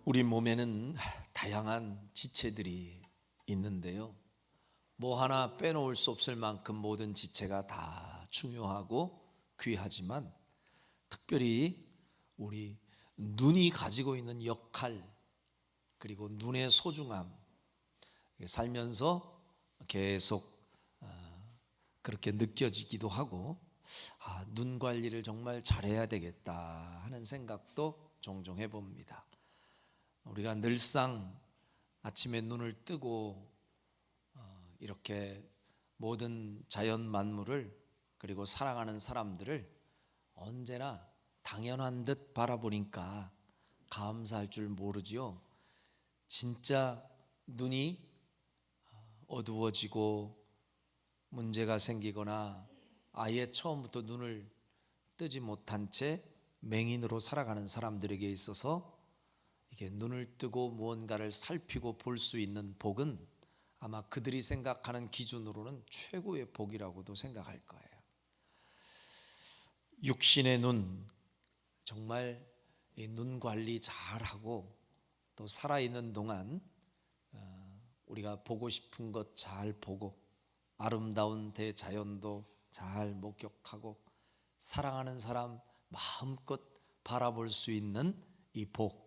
우리 몸에는 다양한 지체들이 있는데요. 뭐 하나 빼놓을 수 없을 만큼 모든 지체가 다 중요하고 귀하지만 특별히 우리 눈이 가지고 있는 역할, 그리고 눈의 소중함, 살면서 계속 그렇게 느껴지기도 하고, 눈 관리를 정말 잘해야 되겠다 하는 생각도 종종 해봅니다. 우리가 늘상 아침에 눈을 뜨고 이렇게 모든 자연 만물을, 그리고 사랑하는 사람들을 언제나 당연한 듯 바라보니까 감사할 줄 모르지요. 진짜 눈이 어두워지고 문제가 생기거나 아예 처음부터 눈을 뜨지 못한 채 맹인으로 살아가는 사람들에게 있어서 이게 눈을 뜨고 무언가를 살피고 볼 수 있는 복은 아마 그들이 생각하는 기준으로는 최고의 복이라고도 생각할 거예요. 육신의 눈, 정말 이 눈 관리 잘하고 또 살아있는 동안 우리가 보고 싶은 것 잘 보고 아름다운 대자연도 잘 목격하고 사랑하는 사람 마음껏 바라볼 수 있는 이 복,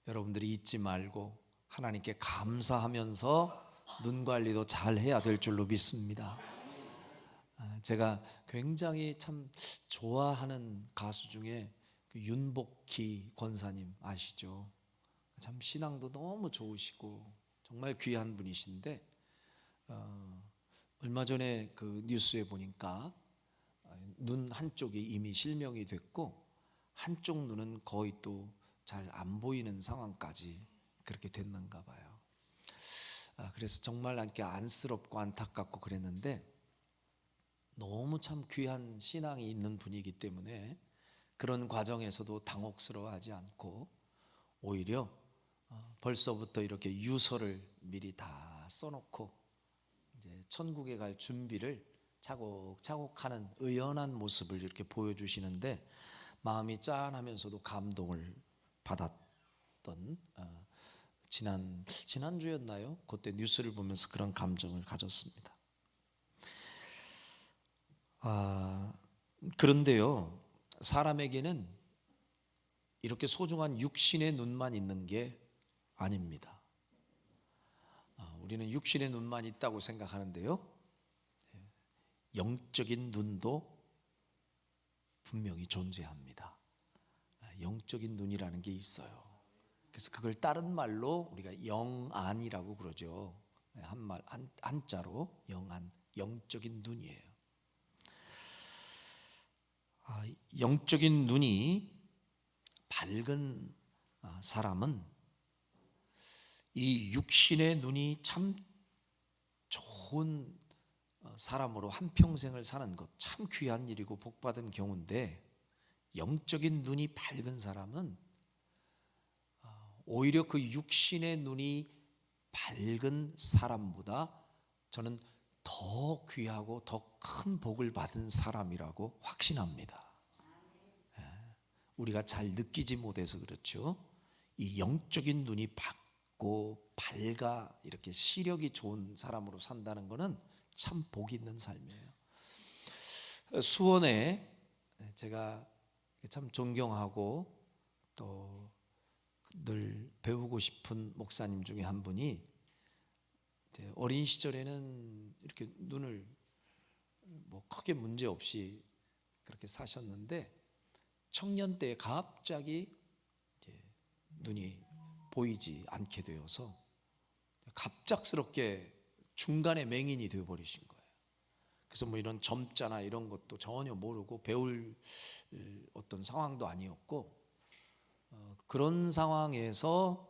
여러분들이 잊지 말고 하나님께 감사하면서 눈 관리도 잘 해야 될 줄로 믿습니다. 제가 굉장히 참 좋아하는 가수 중에 윤복희 권사님 아시죠? 참 신앙도 너무 좋으시고 정말 귀한 분이신데 얼마 전에 그 뉴스에 보니까 눈 한쪽이 이미 실명이 됐고 한쪽 눈은 거의 또 잘 안 보이는 상황까지 그렇게 됐는가 봐요. 그래서 정말 이렇게 안쓰럽고 안타깝고 그랬는데, 너무 참 귀한 신앙이 있는 분이기 때문에 그런 과정에서도 당혹스러워하지 않고 오히려 벌써부터 이렇게 유서를 미리 다 써놓고 이제 천국에 갈 준비를 차곡차곡 하는 의연한 모습을 이렇게 보여주시는데 마음이 짠하면서도 감동을 받았던 지난주였나요? 그때 뉴스를 보면서 그런 감정을 가졌습니다. 그런데요, 사람에게는 이렇게 소중한 육신의 눈만 있는 게 아닙니다. 우리는 육신의 눈만 있다고 생각하는데요, 영적인 눈도 분명히 존재합니다. 영적인 눈이라는 게 있어요. 그래서 그걸 다른 말로 우리가 영안이라고 그러죠. 한자로 영안, 영적인 눈이에요. 영적인 눈이 밝은 사람은 이 육신의 눈이 참 좋은 사람으로 한평생을 사는 것 참 귀한 일이고 복받은 경우인데, 영적인 눈이 밝은 사람은 오히려 그 육신의 눈이 밝은 사람보다 저는 더 귀하고 더 큰 복을 받은 사람이라고 확신합니다. 우리가 잘 느끼지 못해서 그렇죠. 이 영적인 눈이 밝고 밝아 이렇게 시력이 좋은 사람으로 산다는 것은 참 복 있는 삶이에요. 수원에 제가 참 존경하고 또 늘 배우고 싶은 목사님 중에 한 분이 어린 시절에는 이렇게 눈을 뭐 크게 문제 없이 그렇게 사셨는데 청년 때 갑자기 눈이 보이지 않게 되어서 갑작스럽게 중간에 맹인이 되어버리신 거예요. 그래서 뭐 이런 점자나 이런 것도 전혀 모르고 배울 어떤 상황도 아니었고, 그런 상황에서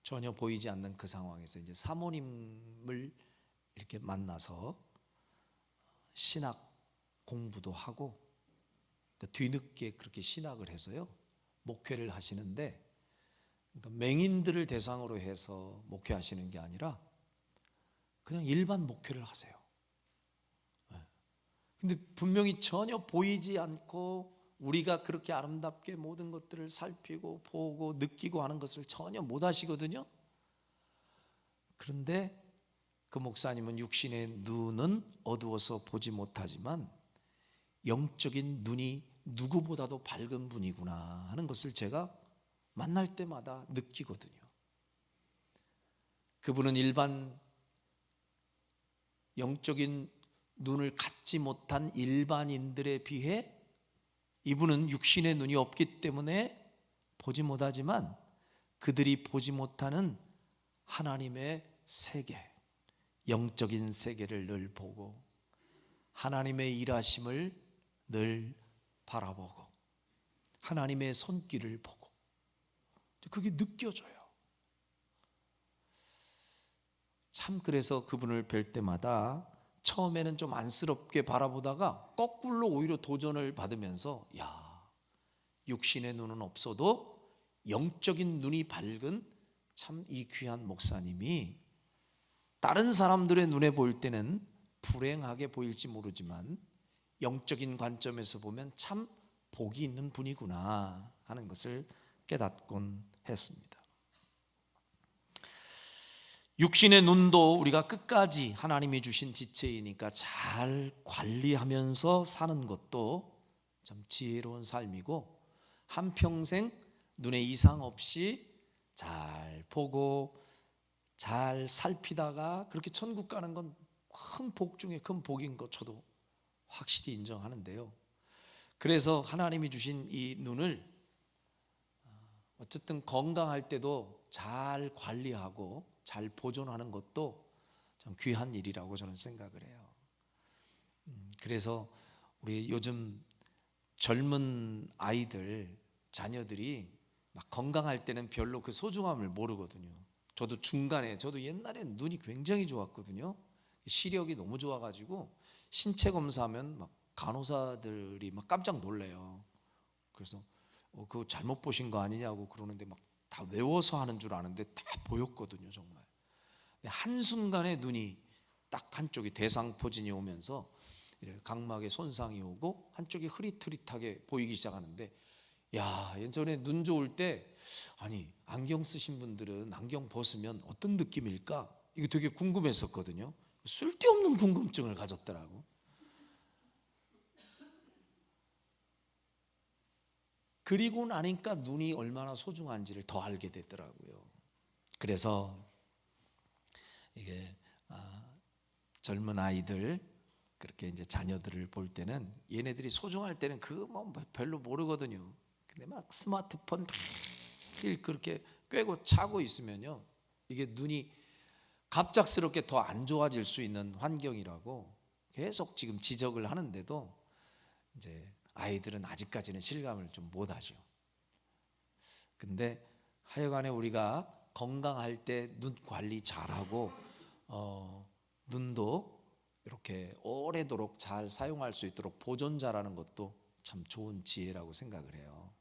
전혀 보이지 않는 그 상황에서 이제 사모님을 이렇게 만나서 신학 공부도 하고 뒤늦게 그렇게 신학을 해서요 목회를 하시는데, 그러니까 맹인들을 대상으로 해서 목회하시는 게 아니라 그냥 일반 목회를 하세요. 근데 분명히 전혀 보이지 않고 우리가 그렇게 아름답게 모든 것들을 살피고 보고 느끼고 하는 것을 전혀 못 하시거든요. 그런데 그 목사님은 육신의 눈은 어두워서 보지 못하지만 영적인 눈이 누구보다도 밝은 분이구나 하는 것을 제가 만날 때마다 느끼거든요. 그분은 일반 영적인 눈을 갖지 못한 일반인들에 비해 이분은 육신의 눈이 없기 때문에 보지 못하지만 그들이 보지 못하는 하나님의 세계, 영적인 세계를 늘 보고 하나님의 일하심을 늘 바라보고 하나님의 손길을 보고 그게 느껴져요. 참 그래서 그분을 뵐 때마다 처음에는 좀 안쓰럽게 바라보다가 거꾸로 오히려 도전을 받으면서 야, 육신의 눈은 없어도 영적인 눈이 밝은 참 이 귀한 목사님이 다른 사람들의 눈에 보일 때는 불행하게 보일지 모르지만 영적인 관점에서 보면 참 복이 있는 분이구나 하는 것을 깨닫곤 했습니다. 육신의 눈도 우리가 끝까지 하나님이 주신 지체이니까 잘 관리하면서 사는 것도 참 지혜로운 삶이고 한평생 눈에 이상 없이 잘 보고 잘 살피다가 그렇게 천국 가는 건 큰 복 중에 큰 복인 것 저도 확실히 인정하는데요. 그래서 하나님이 주신 이 눈을 어쨌든 건강할 때도 잘 관리하고 잘 보존하는 것도 참 귀한 일이라고 저는 생각을 해요. 그래서 우리 요즘 젊은 아이들, 자녀들이 막 건강할 때는 별로 그 소중함을 모르거든요. 저도 옛날에는 눈이 굉장히 좋았거든요. 시력이 너무 좋아가지고 신체 검사하면 막 간호사들이 막 깜짝 놀래요. 그래서 그거 잘못 보신 거 아니냐고 그러는데 막 다 외워서 하는 줄 아는데 다 보였거든요, 정말. 근데 한순간에 눈이 딱 한쪽이 대상포진이 오면서 각막에 손상이 오고 한쪽이 흐릿흐릿하게 보이기 시작하는데 야, 예전에 눈 좋을 때 아니 안경 쓰신 분들은 안경 벗으면 어떤 느낌일까? 이거 되게 궁금했었거든요. 쓸데없는 궁금증을 가졌더라고. 그리고 나니까 눈이 얼마나 소중한지를 더 알게 되더라고요. 그래서 이게 젊은 아이들 그렇게 이제 자녀들을 볼 때는 얘네들이 소중할 때는 그거 뭐 별로 모르거든요. 근데 막 스마트폰 매일 그렇게 꿰고 차고 있으면요, 이게 눈이 갑작스럽게 더 안 좋아질 수 있는 환경이라고 계속 지금 지적을 하는데도 이제 아이들은 아직까지는 실감을 좀 못하죠. 근데 하여간에 우리가 건강할 때 눈 관리 잘하고 눈도 이렇게 오래도록 잘 사용할 수 있도록 보존 잘하는 것도 참 좋은 지혜라고 생각을 해요.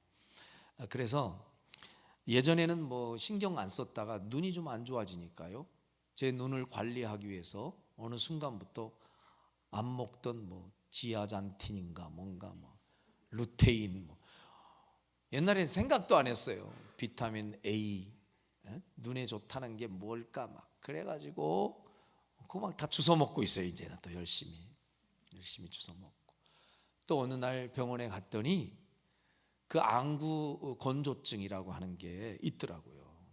그래서 예전에는 뭐 신경 안 썼다가 눈이 좀 안 좋아지니까요, 제 눈을 관리하기 위해서 어느 순간부터 안 먹던 뭐 지아잔틴인가 뭔가 뭐 루테인 뭐 옛날에 생각도 안 했어요. 비타민 A 눈에 좋다는 게 뭘까 막 그래가지고 그거 막 다 주워 먹고 있어요. 이제는 또 열심히 주워 먹고 또 어느 날 병원에 갔더니 그 안구 건조증이라고 하는 게 있더라고요.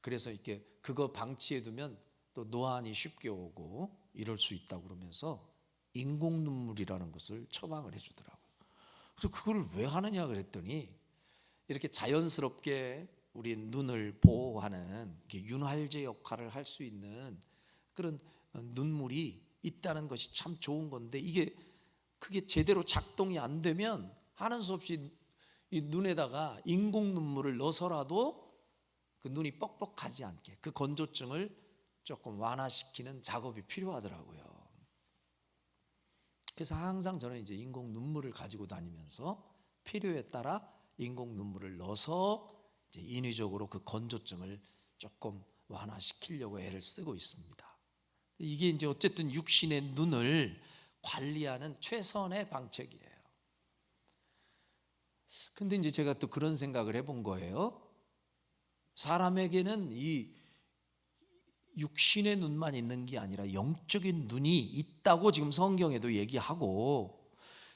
그래서 이렇게 그거 방치해 두면 또 노안이 쉽게 오고 이럴 수 있다고 그러면서 인공 눈물이라는 것을 처방을 해주더라고요. 그래서 그걸 왜 하느냐 그랬더니 이렇게 자연스럽게 우리 눈을 보호하는 윤활제 역할을 할 수 있는 그런 눈물이 있다는 것이 참 좋은 건데 그게 제대로 작동이 안 되면 하는 수 없이 이 눈에다가 인공 눈물을 넣어서라도 그 눈이 뻑뻑하지 않게 그 건조증을 조금 완화시키는 작업이 필요하더라고요. 그래서 항상 저는 이제 인공 눈물을 가지고 다니면서 필요에 따라 인공 눈물을 넣어서 이제 인위적으로 그 건조증을 조금 완화시키려고 애를 쓰고 있습니다. 이게 이제 어쨌든 육신의 눈을 관리하는 최선의 방책이에요. 근데 이제 제가 또 그런 생각을 해본 거예요. 사람에게는 이 육신의 눈만 있는 게 아니라 영적인 눈이 있다고 지금 성경에도 얘기하고,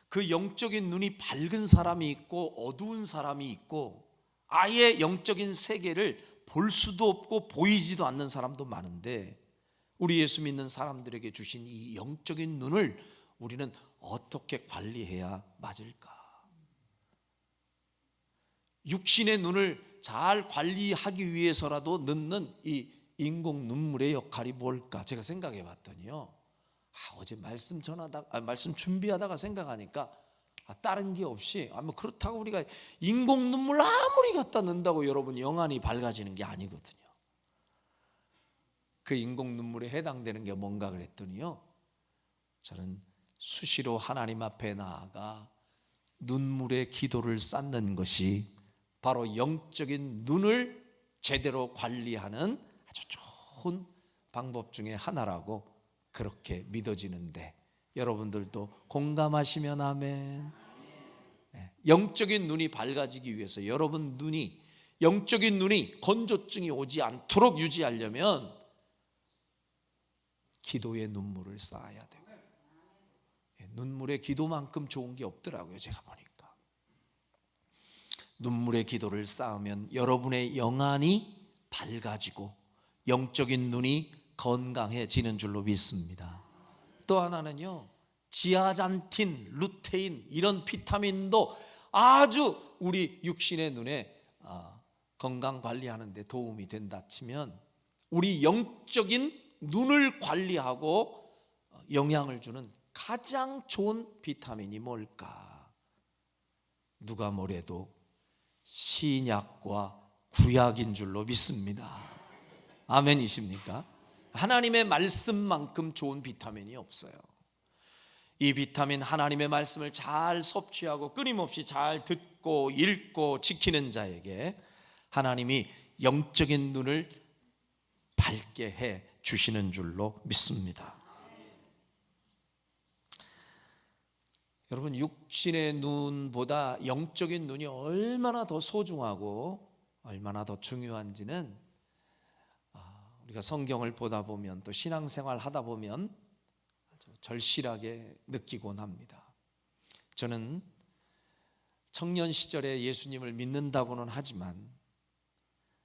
그 영적인 눈이 밝은 사람이 있고 어두운 사람이 있고, 아예 영적인 세계를 볼 수도 없고 보이지도 않는 사람도 많은데, 우리 예수 믿는 사람들에게 주신 이 영적인 눈을 우리는 어떻게 관리해야 맞을까? 육신의 눈을 잘 관리하기 위해서라도 넣는 이 인공 눈물의 역할이 뭘까? 제가 생각해 봤더니요, 어제 말씀 준비하다가 생각하니까 다른 게 없이, 뭐 그렇다고 우리가 인공 눈물 아무리 갖다 넣는다고 여러분 영안이 밝아지는 게 아니거든요. 그 인공 눈물에 해당되는 게 뭔가 그랬더니요, 저는 수시로 하나님 앞에 나아가 눈물의 기도를 쌓는 것이 바로 영적인 눈을 제대로 관리하는 아주 좋은 방법 중에 하나라고 그렇게 믿어지는데, 여러분들도 공감하시면 아멘. 영적인 눈이 밝아지기 위해서 여러분 영적인 눈이 건조증이 오지 않도록 유지하려면 기도의 눈물을 쌓아야 되고, 눈물의 기도만큼 좋은 게 없더라고요. 제가 보니까 눈물의 기도를 쌓으면 여러분의 영안이 밝아지고 영적인 눈이 건강해지는 줄로 믿습니다. 또 하나는요, 지아잔틴, 루테인 이런 비타민도 아주 우리 육신의 눈에 건강 관리하는 데 도움이 된다 치면, 우리 영적인 눈을 관리하고 영향을 주는 가장 좋은 비타민이 뭘까? 누가 뭐래도 신약과 구약인 줄로 믿습니다. 아멘이십니까? 하나님의 말씀만큼 좋은 비타민이 없어요. 이 비타민, 하나님의 말씀을 잘 섭취하고 끊임없이 잘 듣고 읽고 지키는 자에게 하나님이 영적인 눈을 밝게 해 주시는 줄로 믿습니다. 여러분, 육신의 눈보다 영적인 눈이 얼마나 더 소중하고 얼마나 더 중요한지는 우리가 성경을 보다 보면, 또 신앙생활 하다 보면 아주 절실하게 느끼곤 합니다. 저는 청년 시절에 예수님을 믿는다고는 하지만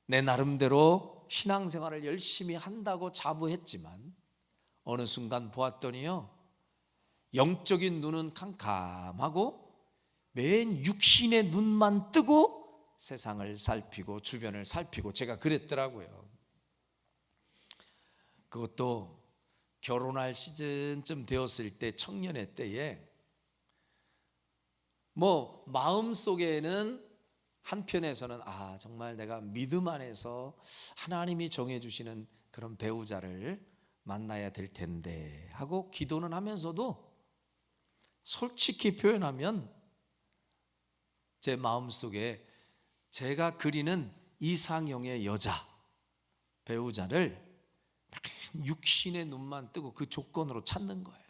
내 나름대로 신앙생활을 열심히 한다고 자부했지만, 어느 순간 보았더니요, 영적인 눈은 캄캄하고 맨 육신의 눈만 뜨고 세상을 살피고 주변을 살피고, 제가 그랬더라고요. 그것도 결혼할 시즌쯤 되었을 때, 청년의 때에 뭐 마음속에는 한편에서는 정말 내가 믿음 안에서 하나님이 정해주시는 그런 배우자를 만나야 될 텐데 하고 기도는 하면서도, 솔직히 표현하면 제 마음속에 제가 그리는 이상형의 여자, 배우자를 육신의 눈만 뜨고 그 조건으로 찾는 거예요.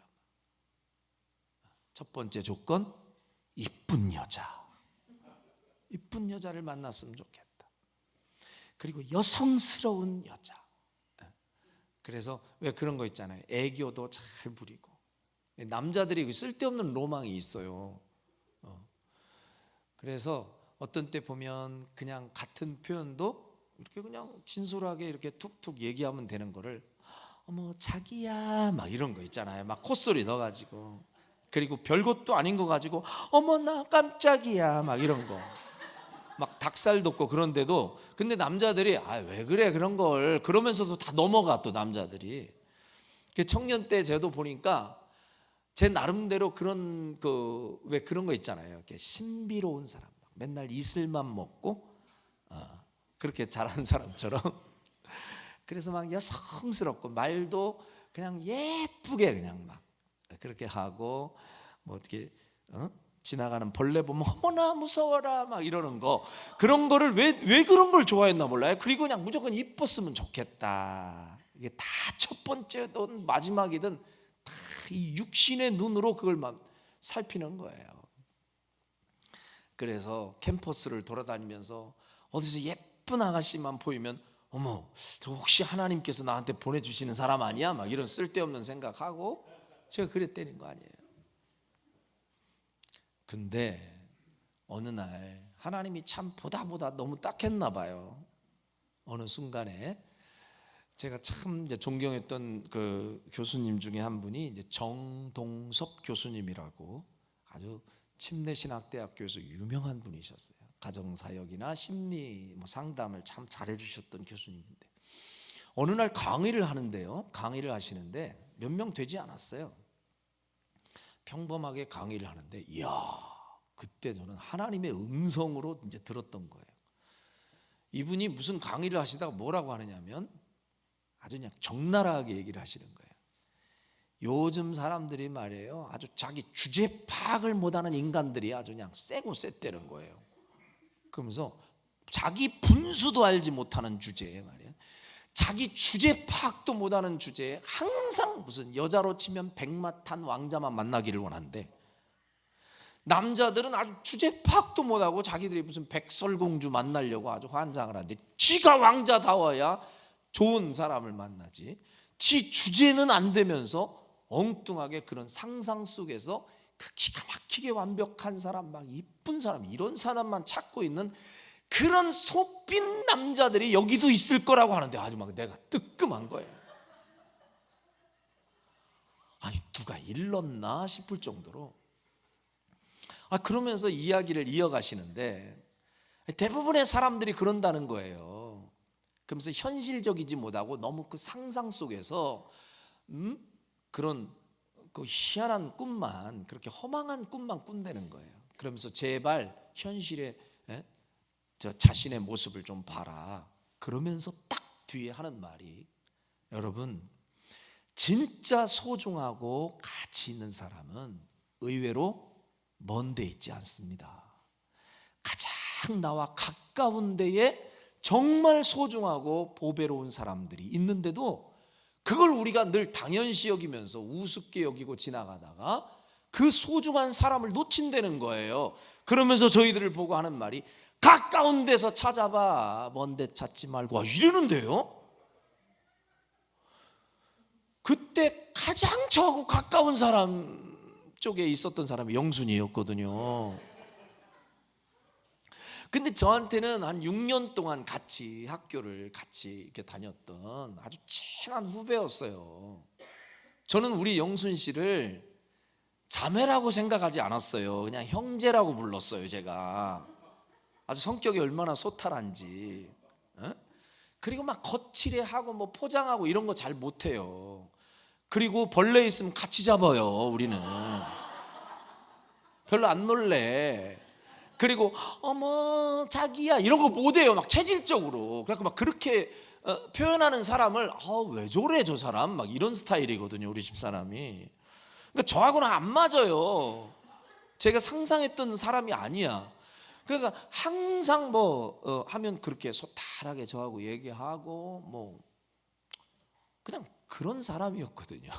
첫 번째 조건, 이쁜 여자. 이쁜 여자를 만났으면 좋겠다. 그리고 여성스러운 여자. 그래서 왜 그런 거 있잖아요, 애교도 잘 부리고. 남자들이 쓸데없는 로망이 있어요. 그래서 어떤 때 보면 그냥 같은 표현도 이렇게 그냥 진솔하게 이렇게 툭툭 얘기하면 되는 거를 어머 자기야 막 이런 거 있잖아요. 막 콧소리 넣어가지고, 그리고 별것도 아닌 거 가지고 어머나 깜짝이야 막 이런 거, 막 닭살 돋고. 그런데도 근데 남자들이 왜 그래 그런 걸, 그러면서도 다 넘어가. 또 남자들이 청년 때 저도 보니까 제 나름대로 그런 왜 그런 거 있잖아요, 이렇게 신비로운 사람, 맨날 이슬만 먹고 그렇게 자란 사람처럼 그래서 막 여성스럽고 말도 그냥 예쁘게 그냥 막 그렇게 하고, 뭐 어떻게 지나가는 벌레 보면 어머나 무서워라 막 이러는 거, 그런 거를 왜 그런 걸 좋아했나 몰라요. 그리고 그냥 무조건 이뻤으면 좋겠다. 이게 다 첫 번째든 마지막이든 다 이 육신의 눈으로 그걸 막 살피는 거예요. 그래서 캠퍼스를 돌아다니면서 어디서 예쁜 아가씨만 보이면 어머, 저 혹시 하나님께서 나한테 보내주시는 사람 아니야? 막 이런 쓸데없는 생각하고 제가 그랬다는 거 아니에요. 근데 어느 날 하나님이 참 보다 너무 딱했나 봐요. 어느 순간에 제가 참 이제 존경했던 그 교수님 중에 한 분이 이제 정동섭 교수님이라고 아주 침례신학대학교에서 유명한 분이셨어요. 가정사역이나 심리 상담을 참 잘해주셨던 교수님인데 어느 날 강의를 하는데요. 강의를 하시는데 몇 명 되지 않았어요. 평범하게 강의를 하는데 이야, 그때 저는 하나님의 음성으로 이제 들었던 거예요. 이분이 무슨 강의를 하시다가 뭐라고 하느냐면 아주 그냥 적나라하게 얘기를 하시는 거예요. 요즘 사람들이 말이에요, 아주 자기 주제 파악을 못하는 인간들이 아주 그냥 세고 셌다는 거예요. 그러면서 자기 분수도 알지 못하는 주제에 말이에요, 자기 주제 파악도 못하는 주제에 항상 무슨 여자로 치면 백마탄 왕자만 만나기를 원한대. 남자들은 아주 주제 파악도 못하고 자기들이 무슨 백설공주 만나려고 아주 환장을 하는데 지가 왕자다워야 좋은 사람을 만나지, 지 주제는 안 되면서 엉뚱하게 그런 상상 속에서 그 기가 막히게 완벽한 사람, 막 이쁜 사람, 이런 사람만 찾고 있는 그런 소빈 남자들이 여기도 있을 거라고 하는데 아주 막 내가 뜨끔한 거예요. 아니 누가 일렀나 싶을 정도로. 그러면서 이야기를 이어가시는데 대부분의 사람들이 그런다는 거예요. 그러면서 현실적이지 못하고 너무 그 상상 속에서 그런 그 희한한 꿈만, 그렇게 허망한 꿈만 꾼다는 거예요. 그러면서 제발 현실에 저 자신의 모습을 좀 봐라. 그러면서 딱 뒤에 하는 말이, 여러분 진짜 소중하고 가치 있는 사람은 의외로 먼 데 있지 않습니다. 가장 나와 가까운 데에 정말 소중하고 보배로운 사람들이 있는데도 그걸 우리가 늘 당연시 여기면서 우습게 여기고 지나가다가 그 소중한 사람을 놓친다는 거예요. 그러면서 저희들을 보고 하는 말이 가까운 데서 찾아봐, 먼 데 찾지 말고, 이러는데요. 그때 가장 저하고 가까운 사람 쪽에 있었던 사람이 영순이었거든요. 근데 저한테는 한 6년 동안 같이 학교를 같이 이렇게 다녔던 아주 친한 후배였어요. 저는 우리 영순 씨를 자매라고 생각하지 않았어요. 그냥 형제라고 불렀어요. 제가 아주 성격이 얼마나 소탈한지. 그리고 막 거칠해하고 뭐 포장하고 이런 거 잘 못해요. 그리고 벌레 있으면 같이 잡아요. 우리는 별로 안 놀래. 그리고 어머 자기야 이런 거 못해요. 막 체질적으로. 그래서 막 그렇게 표현하는 사람을 왜 저래 저 사람, 막 이런 스타일이거든요. 우리 집사람이. 그러니까 저하고는 안 맞아요. 제가 상상했던 사람이 아니야. 그러니까 항상 하면 그렇게 소탈하게 저하고 얘기하고 뭐 그냥 그런 사람이었거든요.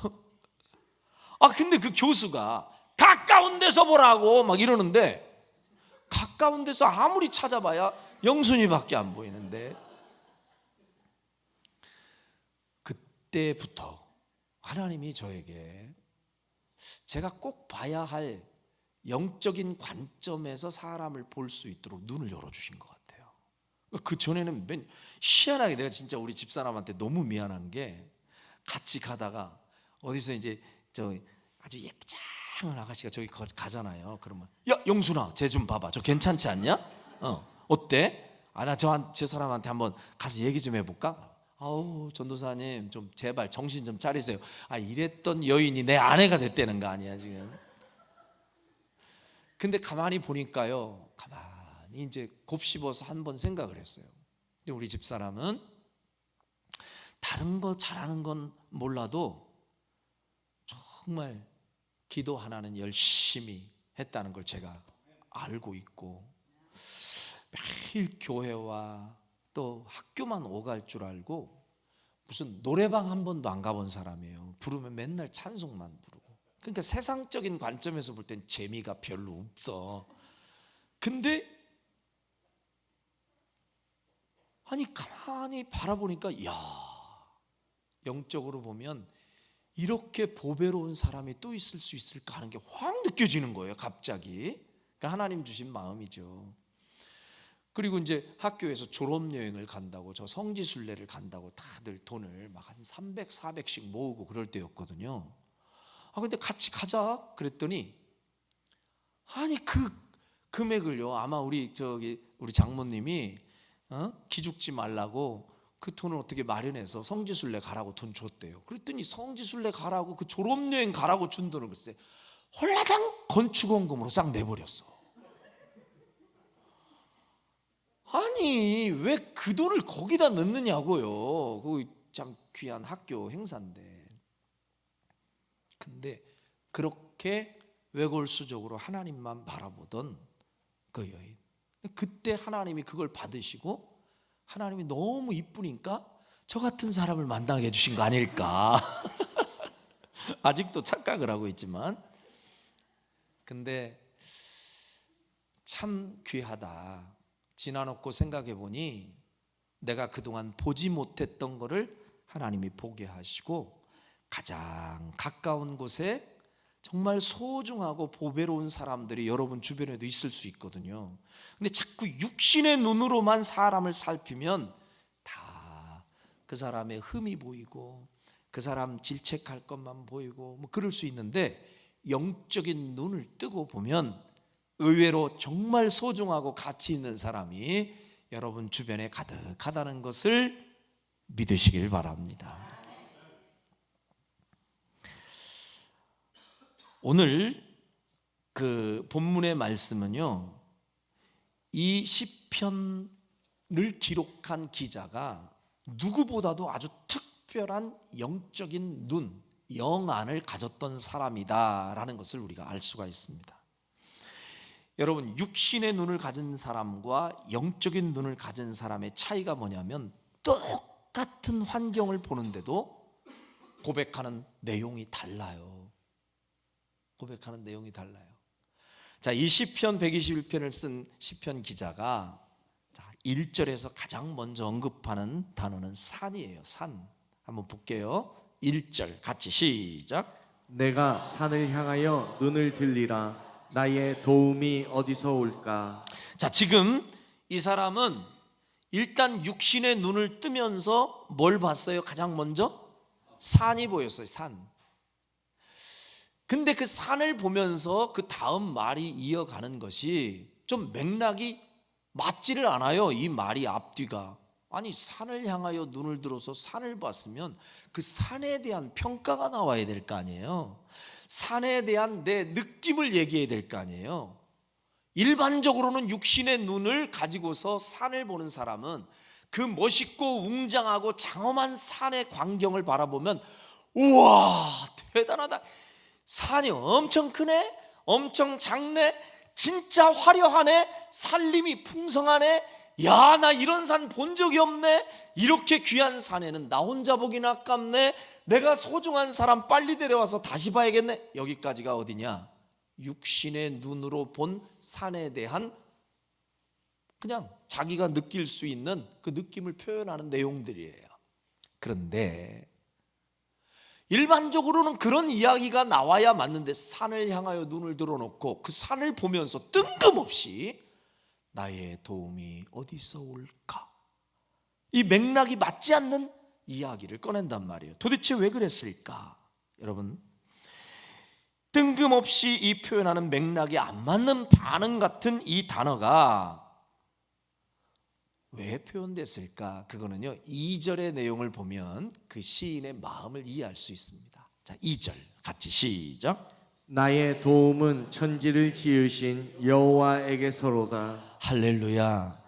근데 그 교수가 가까운 데서 보라고 막 이러는데 가까운 데서 아무리 찾아봐야 영순이밖에 안 보이는데, 그때부터 하나님이 저에게 제가 꼭 봐야 할 영적인 관점에서 사람을 볼 수 있도록 눈을 열어주신 것 같아요. 그 전에는 희한하게 내가 진짜 우리 집사람한테 너무 미안한 게, 같이 가다가 어디서 이제 저 아주 예쁘장한 아가씨가 저기 가잖아요. 그러면 야 영순아 쟤 좀 봐봐, 저 괜찮지 않냐? 어때? 나 저 사람한테 한번 가서 얘기 좀 해볼까? 아우 전도사님 좀 제발 정신 좀 차리세요. 이랬던 여인이 내 아내가 됐다는 거 아니야 지금. 근데 가만히 보니까요, 가만히 이제 곱씹어서 한번 생각을 했어요. 근데 우리 집사람은 다른 거 잘하는 건 몰라도 정말 기도 하나는 열심히 했다는 걸 제가 알고 있고, 매일 교회와 또 학교만 오갈 줄 알고 무슨 노래방 한 번도 안 가본 사람이에요. 부르면 맨날 찬송만 부르고. 그러니까 세상적인 관점에서 볼 땐 재미가 별로 없어. 근데 아니 가만히 바라보니까 야, 영적으로 보면 이렇게 보배로운 사람이 또 있을 수 있을까 하는 게 확 느껴지는 거예요, 갑자기. 그러니까 하나님 주신 마음이죠. 그리고 이제 학교에서 졸업여행을 간다고, 저 성지순례를 간다고 다들 돈을 막 한 300, 400씩 모으고 그럴 때였거든요. 근데 같이 가자 그랬더니 아니 그 금액을요, 아마 우리 장모님이 기죽지 말라고 그 돈을 어떻게 마련해서 성지순례 가라고 돈 줬대요. 그랬더니 성지순례 가라고, 그 졸업여행 가라고 준 돈을 글쎄 홀라당 건축원금으로 싹 내버렸어. 아니 왜 그 돈을 거기다 넣느냐고요. 그거 참 귀한 학교 행사인데. 근데 그렇게 외골수적으로 하나님만 바라보던 그 여인, 그때 하나님이 그걸 받으시고 하나님이 너무 이쁘니까 저 같은 사람을 만나게 해주신 거 아닐까. 아직도 착각을 하고 있지만, 근데 참 귀하다. 지나놓고 생각해 보니 내가 그동안 보지 못했던 거를 하나님이 보게 하시고 가장 가까운 곳에 정말 소중하고 보배로운 사람들이 여러분 주변에도 있을 수 있거든요. 근데 자꾸 육신의 눈으로만 사람을 살피면 다 그 사람의 흠이 보이고 그 사람 질책할 것만 보이고 뭐 그럴 수 있는데, 영적인 눈을 뜨고 보면 의외로 정말 소중하고 가치 있는 사람이 여러분 주변에 가득하다는 것을 믿으시길 바랍니다. 오늘 그 본문의 말씀은요, 이 시편을 기록한 기자가 누구보다도 아주 특별한 영적인 눈, 영안을 가졌던 사람이다라는 것을 우리가 알 수가 있습니다. 여러분, 육신의 눈을 가진 사람과 영적인 눈을 가진 사람의 차이가 뭐냐면 똑같은 환경을 보는데도 고백하는 내용이 달라요. 고백하는 내용이 달라요. 자, 이 시편 121편을 쓴 시편 기자가 1절에서 가장 먼저 언급하는 단어는 산이에요. 산. 한번 볼게요. 1절 같이 시작. 내가 산을 향하여 눈을 들리라. 나의 도움이 어디서 올까? 자, 지금 이 사람은 일단 육신의 눈을 뜨면서 뭘 봤어요? 가장 먼저 산이 보였어요. 산. 근데 그 산을 보면서 그 다음 말이 이어가는 것이 좀 맥락이 맞지를 않아요. 이 말이 앞뒤가. 아니, 산을 향하여 눈을 들어서 산을 봤으면 그 산에 대한 평가가 나와야 될 거 아니에요. 산에 대한 내 느낌을 얘기해야 될 거 아니에요. 일반적으로는 육신의 눈을 가지고서 산을 보는 사람은 그 멋있고 웅장하고 장엄한 산의 광경을 바라보면 우와, 대단하다. 산이 엄청 크네, 엄청 작네, 진짜 화려하네, 산림이 풍성하네, 야, 나 이런 산 본 적이 없네, 이렇게 귀한 산에는 나 혼자 보긴 아깝네, 내가 소중한 사람 빨리 데려와서 다시 봐야겠네. 여기까지가 어디냐? 육신의 눈으로 본 산에 대한 그냥 자기가 느낄 수 있는 그 느낌을 표현하는 내용들이에요. 그런데 일반적으로는 그런 이야기가 나와야 맞는데, 산을 향하여 눈을 들어놓고 그 산을 보면서 뜬금없이 나의 도움이 어디서 올까? 이 맥락이 맞지 않는 이야기를 꺼낸단 말이에요. 도대체 왜 그랬을까? 여러분, 뜬금없이 이 표현하는 맥락이 안 맞는 반응 같은 이 단어가 왜 표현됐을까? 그거는요, 2절의 내용을 보면 그 시인의 마음을 이해할 수 있습니다. 자, 2절 같이 시작. 나의 도움은 천지를 지으신 여호와에게서로다. 할렐루야.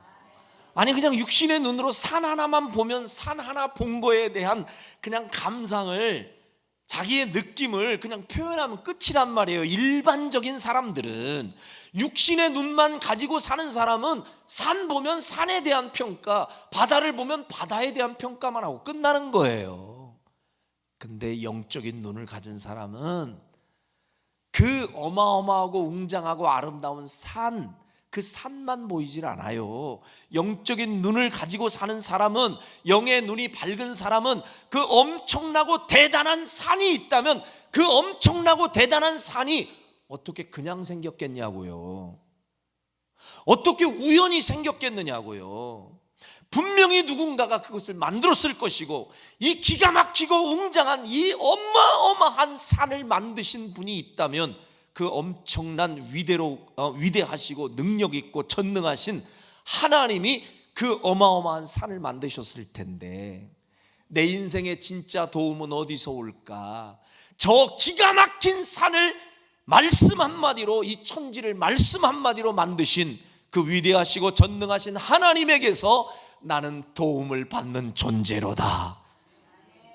아니, 그냥 육신의 눈으로 산 하나만 보면 산 하나 본 거에 대한 그냥 감상을, 자기의 느낌을 그냥 표현하면 끝이란 말이에요. 일반적인 사람들은, 육신의 눈만 가지고 사는 사람은 산 보면 산에 대한 평가, 바다를 보면 바다에 대한 평가만 하고 끝나는 거예요. 근데 영적인 눈을 가진 사람은 그 어마어마하고 웅장하고 아름다운 산, 그 산만 보이질 않아요. 영적인 눈을 가지고 사는 사람은, 영의 눈이 밝은 사람은 그 엄청나고 대단한 산이 있다면 그 엄청나고 대단한 산이 어떻게 그냥 생겼겠냐고요. 어떻게 우연히 생겼겠느냐고요. 분명히 누군가가 그것을 만들었을 것이고, 이 기가 막히고 웅장한 이 어마어마한 산을 만드신 분이 있다면 그 엄청난 위대하시고 능력 있고 전능하신 하나님이 그 어마어마한 산을 만드셨을 텐데, 내 인생의 진짜 도움은 어디서 올까? 저 기가 막힌 산을 말씀 한마디로, 이 천지를 말씀 한마디로 만드신 그 위대하시고 전능하신 하나님에게서 나는 도움을 받는 존재로다.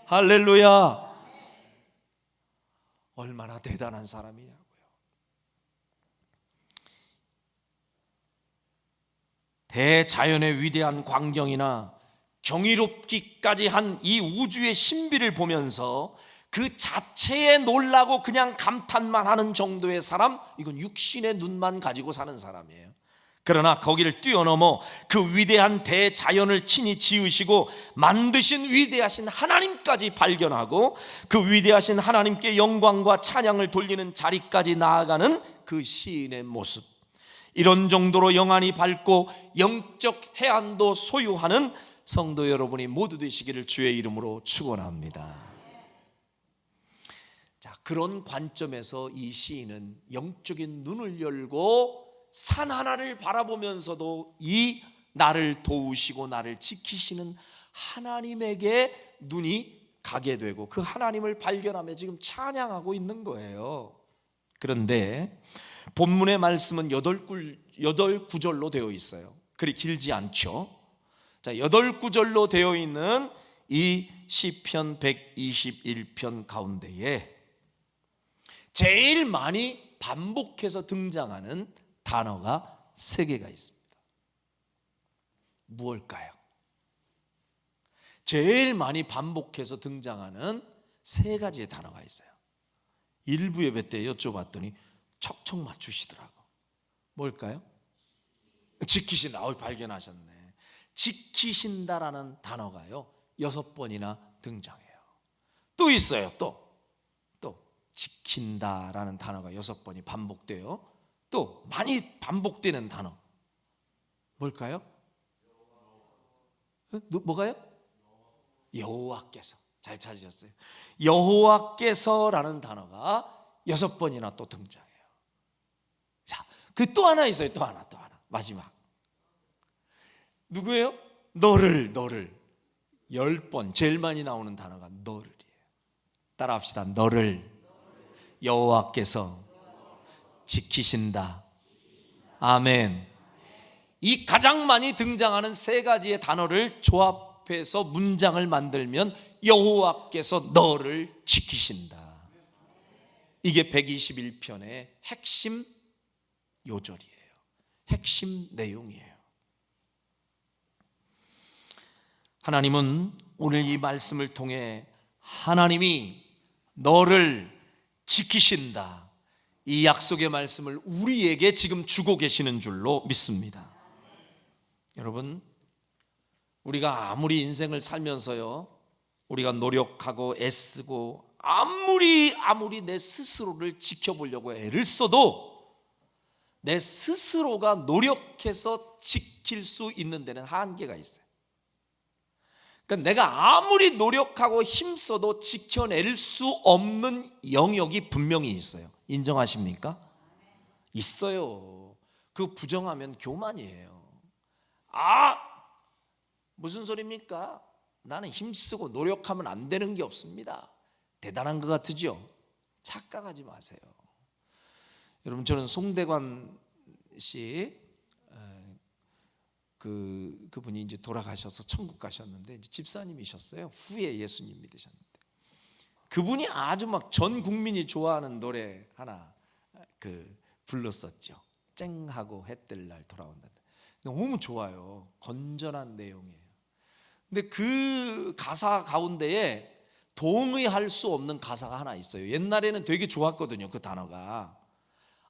할렐루야. 얼마나 대단한 사람이냐고요. 대자연의 위대한 광경이나 경이롭기까지 한 이 우주의 신비를 보면서 그 자체에 놀라고 그냥 감탄만 하는 정도의 사람, 이건 육신의 눈만 가지고 사는 사람이에요. 그러나 거기를 뛰어넘어 그 위대한 대자연을 친히 지으시고 만드신 위대하신 하나님까지 발견하고 그 위대하신 하나님께 영광과 찬양을 돌리는 자리까지 나아가는 그 시인의 모습, 이런 정도로 영안이 밝고 영적 해안도 소유하는 성도 여러분이 모두 되시기를 주의 이름으로 축원합니다. 자, 그런 관점에서 이 시인은 영적인 눈을 열고 산 하나를 바라보면서도 이 나를 도우시고 나를 지키시는 하나님에게 눈이 가게 되고 그 하나님을 발견하며 지금 찬양하고 있는 거예요. 그런데 본문의 말씀은 8구절로 되어 있어요. 그리 길지 않죠. 자, 8구절로 되어 있는 이 시편 121편 가운데에 제일 많이 반복해서 등장하는 단어가 3개가 있습니다. 무엇일까요? 제일 많이 반복해서 등장하는 3가지의 단어가 있어요. 일부 예배 때 여쭤봤더니 척척 맞추시더라고. 뭘까요? 지키신다. 발견하셨네. 지키신다라는 단어가요 6번이나 등장해요. 또 있어요. 또 지킨다라는 단어가 6번이 반복돼요. 또 많이 반복되는 단어 뭘까요? 뭐가요? 여호와께서. 잘 찾으셨어요. 여호와께서라는 단어가 6번이나 또 등장해요. 자, 그 또 하나 있어요. 또 하나 마지막 누구예요? 너를 10번 제일 많이 나오는 단어가 너를이에요. 따라합시다. 너를 여호와께서 지키신다. 아멘. 이 가장 많이 등장하는 3가지의 단어를 조합해서 문장을 만들면 여호와께서 너를 지키신다. 이게 121편의 핵심 요절이에요. 핵심 내용이에요. 하나님은 오늘 이 말씀을 통해 하나님이 너를 지키신다, 이 약속의 말씀을 우리에게 지금 주고 계시는 줄로 믿습니다. 여러분, 우리가 아무리 인생을 살면서요, 우리가 노력하고 애쓰고 아무리 내 스스로를 지켜보려고 애를 써도 내 스스로가 노력해서 지킬 수 있는 데는 한계가 있어요. 그러니까 내가 아무리 노력하고 힘써도 지켜낼 수 없는 영역이 분명히 있어요. 인정하십니까? 있어요. 그 부정하면 교만이에요. 무슨 소리입니까? 나는 힘쓰고 노력하면 안 되는 게 없습니다. 대단한 것 같으죠? 착각하지 마세요. 여러분, 저는 송대관 씨, 그분이 이제 돌아가셔서 천국 가셨는데 이제 집사님이셨어요. 후에 예수님 믿으셨는데 그분이 아주 막 전 국민이 좋아하는 노래 하나 불렀었죠. 쨍하고 해뜰 날 돌아온다. 너무 좋아요. 건전한 내용이에요. 근데 그 가사 가운데에 동의할 수 없는 가사가 하나 있어요. 옛날에는 되게 좋았거든요. 그 단어가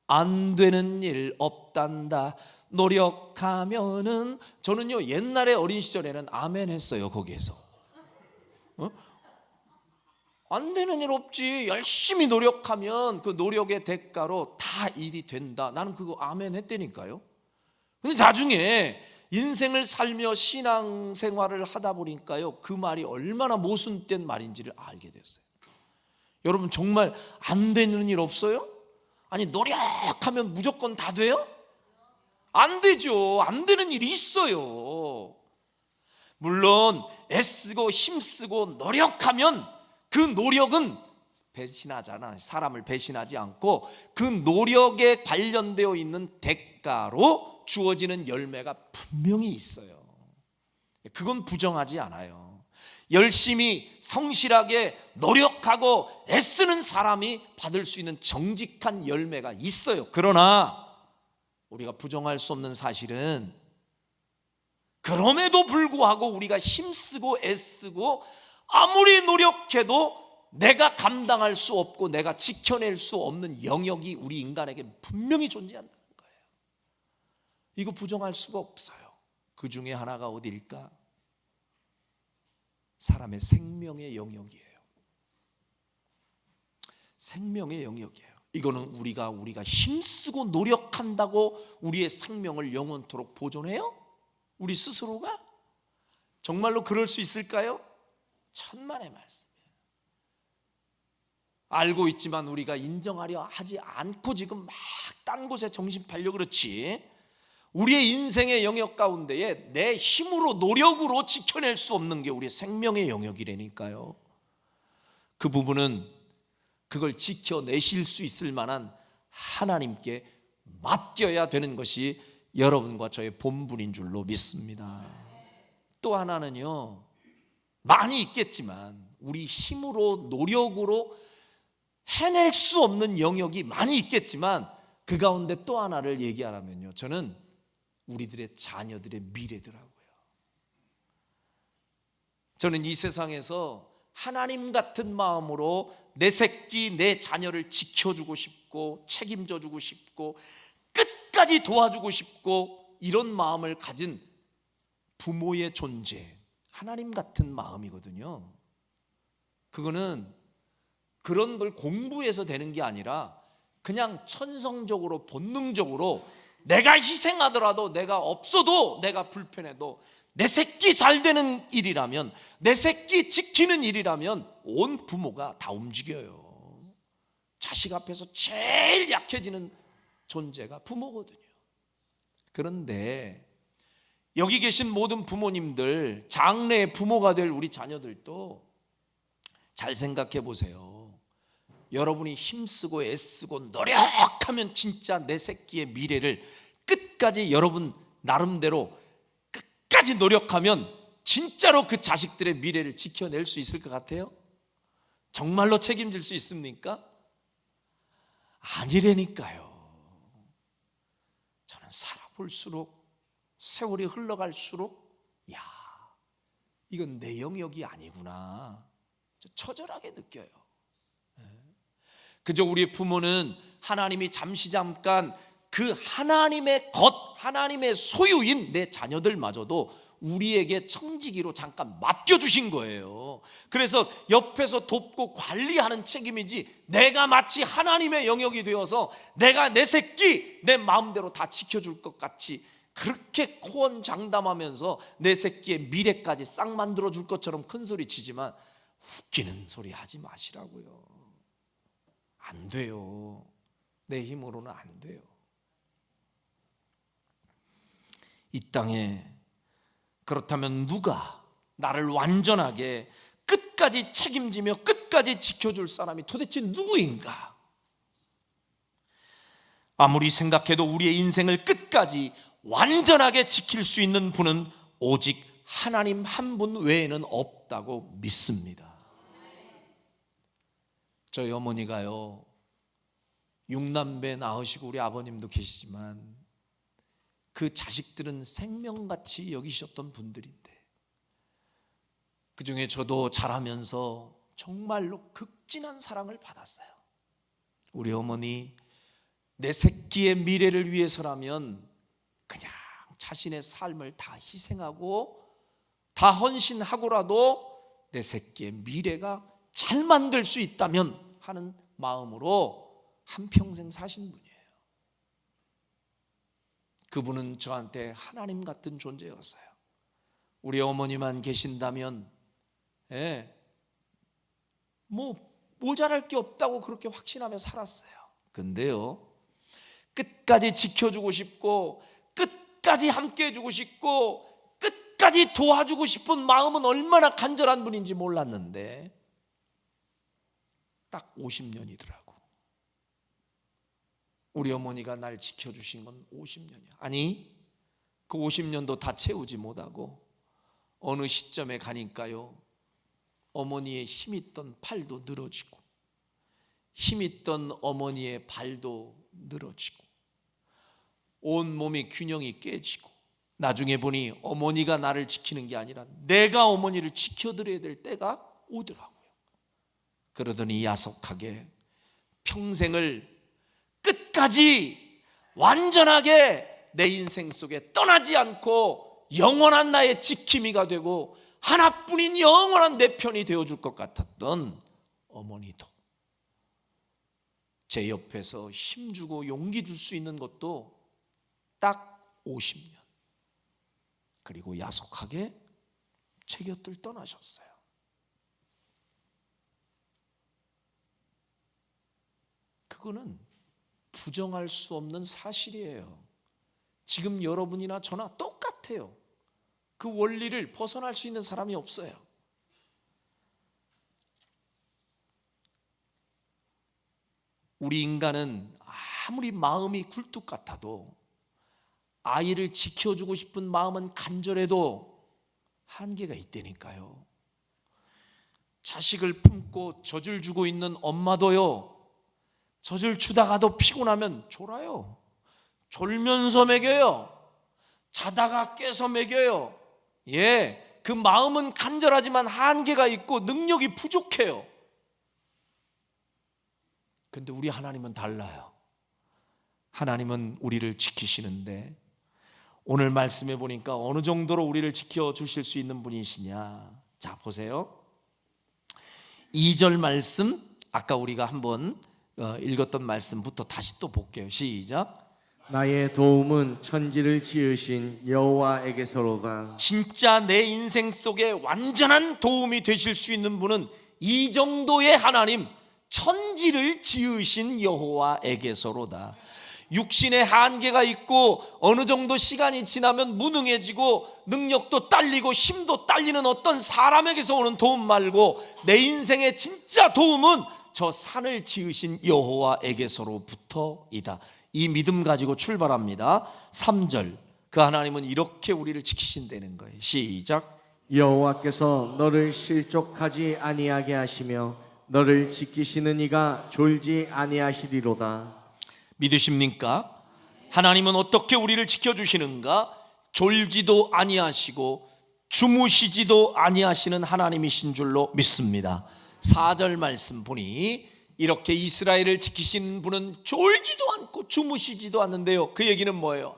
안 되는 일 없단다. 노력하면은. 저는요 옛날에 어린 시절에는 아멘 했어요. 거기에서 안 되는 일 없지, 열심히 노력하면 그 노력의 대가로 다 일이 된다. 나는 그거 아멘 했다니까요. 근데 나중에 인생을 살며 신앙생활을 하다 보니까요 그 말이 얼마나 모순된 말인지를 알게 됐어요. 여러분 정말 안 되는 일 없어요? 아니 노력하면 무조건 다 돼요? 안 되죠. 안 되는 일이 있어요. 물론 애쓰고 힘쓰고 노력하면 그 노력은 배신하잖아. 사람을 배신하지 않고 그 노력에 관련되어 있는 대가로 주어지는 열매가 분명히 있어요. 그건 부정하지 않아요. 열심히 성실하게 노력하고 애쓰는 사람이 받을 수 있는 정직한 열매가 있어요. 그러나 우리가 부정할 수 없는 사실은 그럼에도 불구하고 우리가 힘쓰고 애쓰고 아무리 노력해도 내가 감당할 수 없고 내가 지켜낼 수 없는 영역이 우리 인간에게 분명히 존재한다는 거예요. 이거 부정할 수가 없어요. 그 중에 하나가 어디일까? 사람의 생명의 영역이에요. 생명의 영역이에요. 이거는 우리가 힘쓰고 노력한다고 우리의 생명을 영원토록 보존해요? 우리 스스로가? 정말로 그럴 수 있을까요? 천만의 말씀이에요. 알고 있지만 우리가 인정하려 하지 않고 지금 막 딴 곳에 정신 팔려 그렇지, 우리의 인생의 영역 가운데에 내 힘으로 노력으로 지켜낼 수 없는 게 우리의 생명의 영역이라니까요. 그 부분은 그걸 지켜내실 수 있을 만한 하나님께 맡겨야 되는 것이 여러분과 저의 본분인 줄로 믿습니다. 또 하나는요, 많이 있겠지만 우리 힘으로 노력으로 해낼 수 없는 영역이 많이 있겠지만 그 가운데 또 하나를 얘기하라면요, 저는 우리들의 자녀들의 미래더라고요. 저는 이 세상에서 하나님 같은 마음으로 내 새끼, 내 자녀를 지켜주고 싶고 책임져 주고 싶고 끝까지 도와주고 싶고 이런 마음을 가진 부모의 존재, 하나님 같은 마음이거든요. 그거는 그런 걸 공부해서 되는 게 아니라 그냥 천성적으로 본능적으로 내가 희생하더라도, 내가 없어도, 내가 불편해도 내 새끼 잘 되는 일이라면, 내 새끼 지키는 일이라면 온 부모가 다 움직여요. 자식 앞에서 제일 약해지는 존재가 부모거든요. 그런데 여기 계신 모든 부모님들, 장래의 부모가 될 우리 자녀들도 잘 생각해 보세요. 여러분이 힘쓰고 애쓰고 노력하면 진짜 내 새끼의 미래를 끝까지 여러분 나름대로 끝까지 노력하면 진짜로 그 자식들의 미래를 지켜낼 수 있을 것 같아요? 정말로 책임질 수 있습니까? 아니라니까요. 저는 살아볼수록, 세월이 흘러갈수록 야, 이건 내 영역이 아니구나, 처절하게 느껴요. 그저 우리의 부모는 하나님이 잠시 잠깐 그 하나님의 것, 하나님의 소유인 내 자녀들마저도 우리에게 청지기로 잠깐 맡겨주신 거예요. 그래서 옆에서 돕고 관리하는 책임이지, 내가 마치 하나님의 영역이 되어서 내가 내 새끼 내 마음대로 다 지켜줄 것 같이 그렇게 호언장담하면서 내 새끼의 미래까지 싹 만들어줄 것처럼 큰 소리 치지만 웃기는 소리 하지 마시라고요. 안 돼요. 내 힘으로는 안 돼요. 이 땅에 그렇다면 누가 나를 완전하게 끝까지 책임지며 끝까지 지켜줄 사람이 도대체 누구인가? 아무리 생각해도 우리의 인생을 끝까지 완전하게 지킬 수 있는 분은 오직 하나님 한 분 외에는 없다고 믿습니다. 저희 어머니가요, 6남매 낳으시고 우리 아버님도 계시지만 그 자식들은 생명같이 여기셨던 분들인데, 그중에 저도 자라면서 정말로 극진한 사랑을 받았어요. 우리 어머니 내 새끼의 미래를 위해서라면 그냥 자신의 삶을 다 희생하고 다 헌신하고라도 내 새끼의 미래가 잘 만들 수 있다면 하는 마음으로 한평생 사신 분이에요. 그분은 저한테 하나님 같은 존재였어요. 우리 어머니만 계신다면 모자랄 게 없다고 그렇게 확신하며 살았어요. 근데요, 끝까지 지켜주고 싶고 끝까지 함께 해주고 싶고 끝까지 도와주고 싶은 마음은 얼마나 간절한 분인지 몰랐는데 딱 50년이더라고. 우리 어머니가 날 지켜주신 건 50년이야. 아니, 그 50년도 다 채우지 못하고 어느 시점에 가니까요, 어머니의 힘있던 팔도 늘어지고 힘있던 어머니의 발도 늘어지고 온 몸의 균형이 깨지고 나중에 보니 어머니가 나를 지키는 게 아니라 내가 어머니를 지켜드려야 될 때가 오더라고요. 그러더니 야속하게 평생을 끝까지 완전하게 내 인생 속에 떠나지 않고 영원한 나의 지킴이가 되고 하나뿐인 영원한 내 편이 되어줄 것 같았던 어머니도 제 옆에서 힘주고 용기 줄 수 있는 것도 딱 50년, 그리고 야속하게 제 곁을 떠나셨어요. 그거는 부정할 수 없는 사실이에요. 지금 여러분이나 저나 똑같아요. 그 원리를 벗어날 수 있는 사람이 없어요. 우리 인간은 아무리 마음이 굴뚝 같아도 아이를 지켜주고 싶은 마음은 간절해도 한계가 있다니까요. 자식을 품고 젖을 주고 있는 엄마도요, 젖을 주다가도 피곤하면 졸아요. 졸면서 먹여요. 자다가 깨서 먹여요. 그 마음은 간절하지만 한계가 있고 능력이 부족해요. 근데 우리 하나님은 달라요. 하나님은 우리를 지키시는데 오늘 말씀해 보니까 어느 정도로 우리를 지켜주실 수 있는 분이시냐. 자, 보세요. 2절 말씀, 아까 우리가 한번 읽었던 말씀부터 다시 또 볼게요. 시작. 나의 도움은 천지를 지으신 여호와에게서로다. 진짜 내 인생 속에 완전한 도움이 되실 수 있는 분은 이 정도의 하나님, 천지를 지으신 여호와에게서로다. 육신의 한계가 있고 어느 정도 시간이 지나면 무능해지고 능력도 딸리고 힘도 딸리는 어떤 사람에게서 오는 도움 말고 내 인생의 진짜 도움은 저 산을 지으신 여호와에게서로부터이다. 이 믿음 가지고 출발합니다. 3절, 그 하나님은 이렇게 우리를 지키신다는 거예요. 시작. 여호와께서 너를 실족하지 아니하게 하시며 너를 지키시는 이가 졸지 아니하시리로다. 믿으십니까? 하나님은 어떻게 우리를 지켜주시는가? 졸지도 아니하시고 주무시지도 아니하시는 하나님이신 줄로 믿습니다. 4절 말씀 보니 이렇게 이스라엘을 지키시는 분은 졸지도 않고 주무시지도 않는데요, 그 얘기는 뭐예요?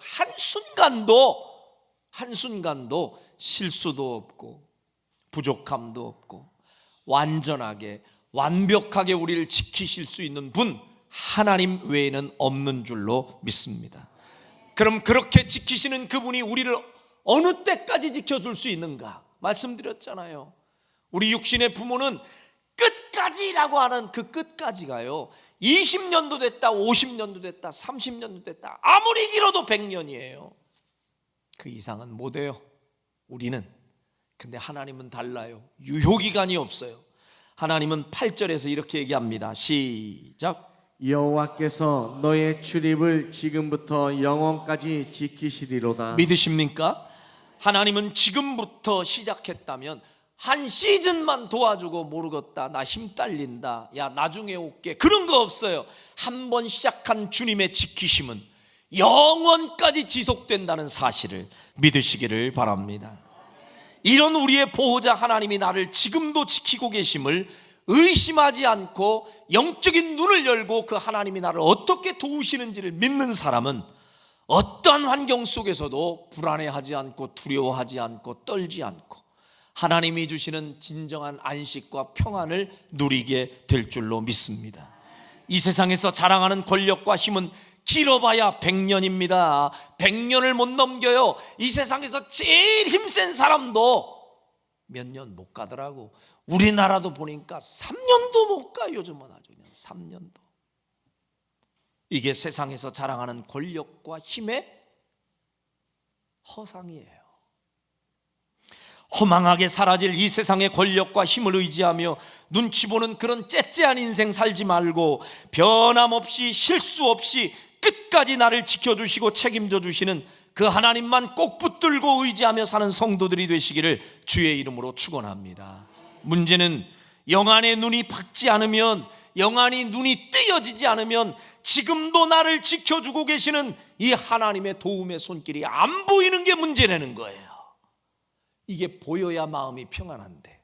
한순간도 실수도 없고 부족함도 없고 완전하게 완벽하게 우리를 지키실 수 있는 분, 하나님 외에는 없는 줄로 믿습니다. 그럼 그렇게 지키시는 그분이 우리를 어느 때까지 지켜줄 수 있는가? 말씀드렸잖아요. 우리 육신의 부모는 끝까지라고 하는 그 끝까지가요, 20년도 됐다, 50년도 됐다, 30년도 됐다, 아무리 길어도 100년이에요. 그 이상은 못해요, 우리는. 근데 하나님은 달라요. 유효기간이 없어요. 하나님은 8절에서 이렇게 얘기합니다. 시작. 여호와께서 너의 출입을 지금부터 영원까지 지키시리로다. 믿으십니까? 하나님은 지금부터 시작했다면 한 시즌만 도와주고 모르겠다, 나 힘 딸린다, 야 나중에 올게, 그런 거 없어요. 한 번 시작한 주님의 지키심은 영원까지 지속된다는 사실을 믿으시기를 바랍니다. 이런 우리의 보호자 하나님이 나를 지금도 지키고 계심을 의심하지 않고 영적인 눈을 열고 그 하나님이 나를 어떻게 도우시는지를 믿는 사람은 어떠한 환경 속에서도 불안해하지 않고 두려워하지 않고 떨지 않고 하나님이 주시는 진정한 안식과 평안을 누리게 될 줄로 믿습니다. 이 세상에서 자랑하는 권력과 힘은 길어봐야 100년입니다. 100년을 못 넘겨요. 이 세상에서 제일 힘센 사람도 몇 년 못 가더라고. 우리나라도 보니까 3년도 못 가. 요즘은 아주 그냥 3년도. 이게 세상에서 자랑하는 권력과 힘의 허상이에요. 허망하게 사라질 이 세상의 권력과 힘을 의지하며 눈치 보는 그런 째째한 인생 살지 말고 변함없이 실수 없이 끝까지 나를 지켜주시고 책임져 주시는 그 하나님만 꼭 붙들고 의지하며 사는 성도들이 되시기를 주의 이름으로 축원합니다. 문제는 영안의 눈이 밝지 않으면, 영안이 눈이 뜨여지지 않으면 지금도 나를 지켜주고 계시는 이 하나님의 도움의 손길이 안 보이는 게 문제라는 거예요. 이게 보여야 마음이 평안한데,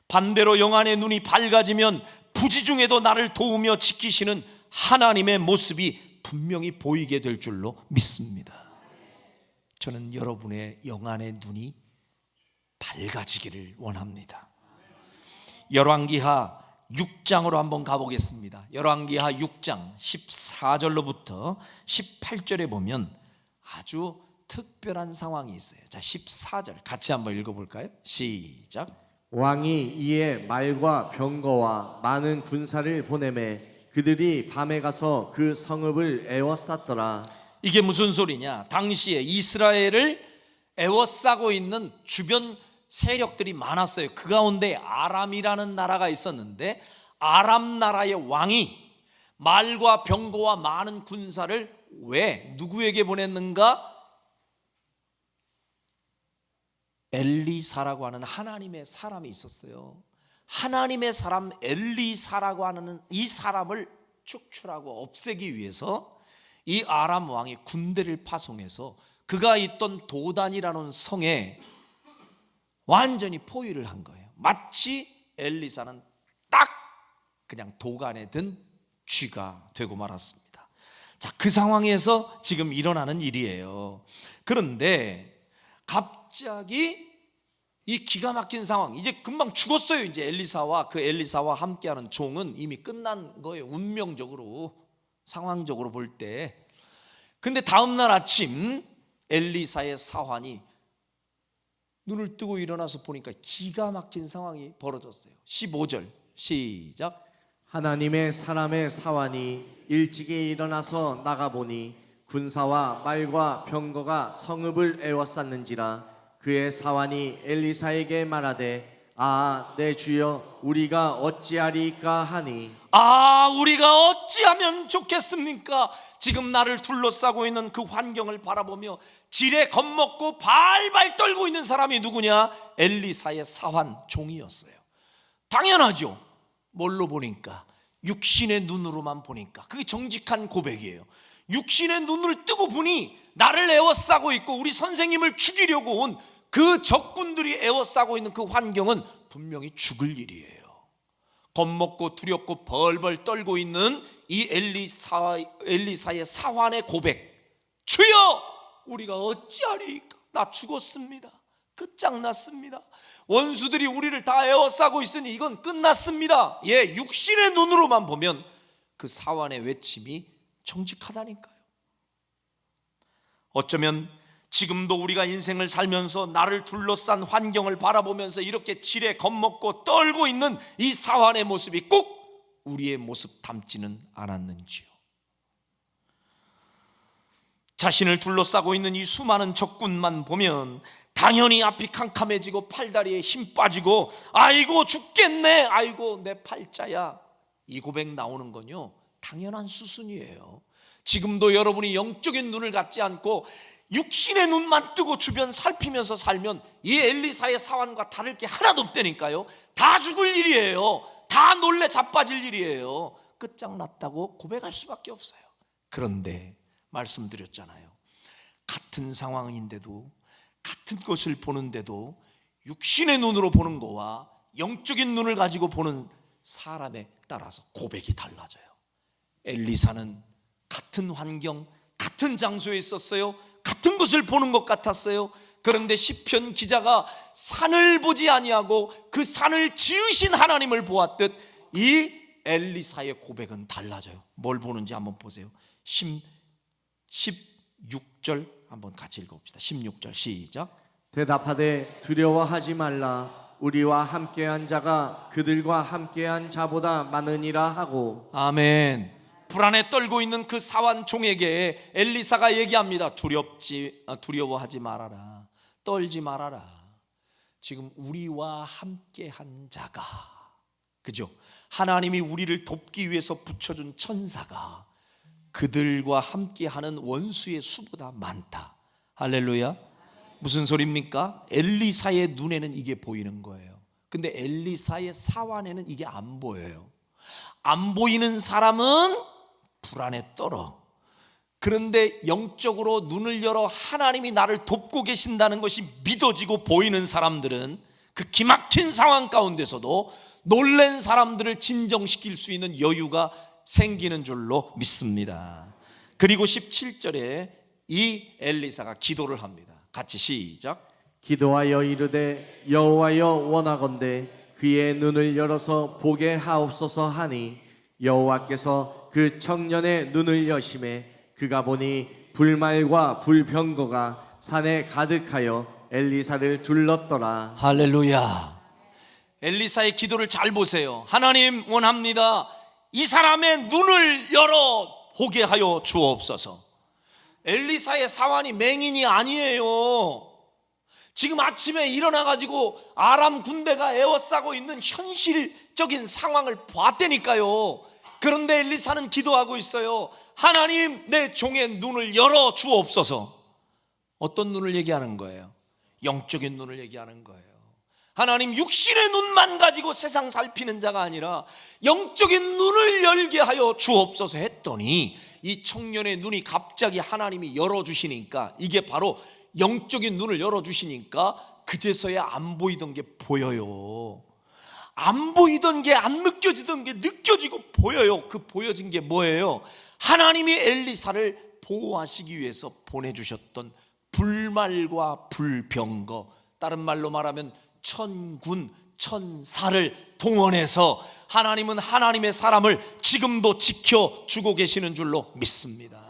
반대로 영안의 눈이 밝아지면 부지 중에도 나를 도우며 지키시는 하나님의 모습이 분명히 보이게 될 줄로 믿습니다. 저는 여러분의 영안의 눈이 밝아지기를 원합니다. 열왕기하 6장으로 한번 가보겠습니다. 열왕기하 6장 14절로부터 18절에 보면 아주 특별한 상황이 있어요. 자, 14절 같이 한번 읽어볼까요? 시작. 왕이 이에 말과 병거와 많은 군사를 보내매 그들이 밤에 가서 그 성읍을 에워쌌더라. 이게 무슨 소리냐? 당시에 이스라엘을 에워싸고 있는 주변 세력들이 많았어요. 그 가운데 아람이라는 나라가 있었는데, 아람 나라의 왕이 말과 병거와 많은 군사를 왜 누구에게 보냈는가? 엘리사라고 하는 하나님의 사람이 있었어요. 하나님의 사람 엘리사라고 하는 이 사람을 축출하고 없애기 위해서 이 아람 왕이 군대를 파송해서 그가 있던 도단이라는 성에 완전히 포위를 한 거예요. 마치 엘리사는 딱 그냥 도간에 든 쥐가 되고 말았습니다. 자, 그 상황에서 지금 일어나는 일이에요. 그런데 갑자기 이 기가 막힌 상황, 이제 금방 죽었어요. 이제 엘리사와 그 엘리사와 함께하는 종은 이미 끝난 거예요. 운명적으로, 상황적으로 볼 때. 근데 다음날 아침 엘리사의 사환이 눈을 뜨고 일어나서 보니까 기가 막힌 상황이 벌어졌어요. 15절 시작. 하나님의 사람의 사환이 일찍이 일어나서 나가보니 군사와 말과 병거가 성읍을 에워쌌는지라. 그의 사환이 엘리사에게 말하되 내 주여 우리가 어찌하리까 하니. 우리가 어찌하면 좋겠습니까? 지금 나를 둘러싸고 있는 그 환경을 바라보며 지레 겁먹고 발발 떨고 있는 사람이 누구냐? 엘리사의 사환 종이었어요. 당연하죠. 뭘로 보니까? 육신의 눈으로만 보니까. 그게 정직한 고백이에요. 육신의 눈을 뜨고 보니 나를 에워싸고 있고 우리 선생님을 죽이려고 온 그 적군들이 에워싸고 있는 그 환경은 분명히 죽을 일이에요. 겁먹고 두렵고 벌벌 떨고 있는 이 엘리사의 사환의 고백. 주여 우리가 어찌하리까? 나 죽었습니다. 끝장났습니다. 원수들이 우리를 다 에워싸고 있으니 이건 끝났습니다. 육신의 눈으로만 보면 그 사환의 외침이 정직하다니까요. 어쩌면 지금도 우리가 인생을 살면서 나를 둘러싼 환경을 바라보면서 이렇게 지레 겁먹고 떨고 있는 이 사환의 모습이 꼭 우리의 모습 닮지는 않았는지요. 자신을 둘러싸고 있는 이 수많은 적군만 보면 당연히 앞이 캄캄해지고 팔다리에 힘 빠지고 아이고 죽겠네, 아이고 내 팔자야, 이 고백 나오는 건요 당연한 수순이에요. 지금도 여러분이 영적인 눈을 갖지 않고 육신의 눈만 뜨고 주변 살피면서 살면 이 엘리사의 사환과 다를 게 하나도 없다니까요. 다 죽을 일이에요. 다 놀래 자빠질 일이에요. 끝장났다고 고백할 수밖에 없어요. 그런데 말씀드렸잖아요. 같은 상황인데도, 같은 것을 보는데도 육신의 눈으로 보는 거와 영적인 눈을 가지고 보는 사람에 따라서 고백이 달라져요. 엘리사는 같은 환경, 같은 장소에 있었어요. 같은 것을 보는 것 같았어요. 그런데 시편 기자가 산을 보지 아니하고 그 산을 지으신 하나님을 보았듯 이 엘리사의 고백은 달라져요. 뭘 보는지 한번 보세요. 16절 한번 같이 읽어봅시다. 16절 시작. 대답하되 두려워하지 말라. 우리와 함께한 자가 그들과 함께한 자보다 많으니라 하고. 아멘. 불안에 떨고 있는 그 사환 종에게 엘리사가 얘기합니다. 두려워하지 말아라. 떨지 말아라. 지금 우리와 함께한 자가, 그죠? 하나님이 우리를 돕기 위해서 붙여준 천사가 그들과 함께하는 원수의 수보다 많다. 할렐루야. 무슨 소리입니까? 엘리사의 눈에는 이게 보이는 거예요. 근데 엘리사의 사환에는 이게 안 보여요. 안 보이는 사람은 불안에 떨어. 그런데 영적으로 눈을 열어 하나님이 나를 돕고 계신다는 것이 믿어지고 보이는 사람들은 그 기막힌 상황 가운데서도 놀란 사람들을 진정시킬 수 있는 여유가 생기는 줄로 믿습니다. 그리고 17절에 이 엘리사가 기도를 합니다. 같이 시작. 기도하여 이르되 여호와여 원하건대 그의 눈을 열어서 보게 하옵소서 하니 여호와께서 그 청년의 눈을 여심해 그가 보니 불말과 불병거가 산에 가득하여 엘리사를 둘렀더라. 할렐루야. 엘리사의 기도를 잘 보세요. 하나님 원합니다. 이 사람의 눈을 열어 보게 하여 주옵소서. 엘리사의 사환이 맹인이 아니에요. 지금 아침에 일어나가지고 아람 군대가 에워싸고 있는 현실적인 상황을 봤다니까요. 그런데 엘리사는 기도하고 있어요. 하나님, 내 종의 눈을 열어 주옵소서. 어떤 눈을 얘기하는 거예요? 영적인 눈을 얘기하는 거예요. 하나님, 육신의 눈만 가지고 세상 살피는 자가 아니라 영적인 눈을 열게 하여 주옵소서 했더니 이 청년의 눈이 갑자기 하나님이 열어주시니까, 이게 바로 영적인 눈을 열어주시니까 그제서야 안 보이던 게 보여요. 안 보이던 게 안 느껴지던 게 느껴지고 보여요. 그 보여진 게 뭐예요? 하나님이 엘리사를 보호하시기 위해서 보내주셨던 불말과 불병거, 다른 말로 말하면 천군 천사를 동원해서 하나님은 하나님의 사람을 지금도 지켜주고 계시는 줄로 믿습니다.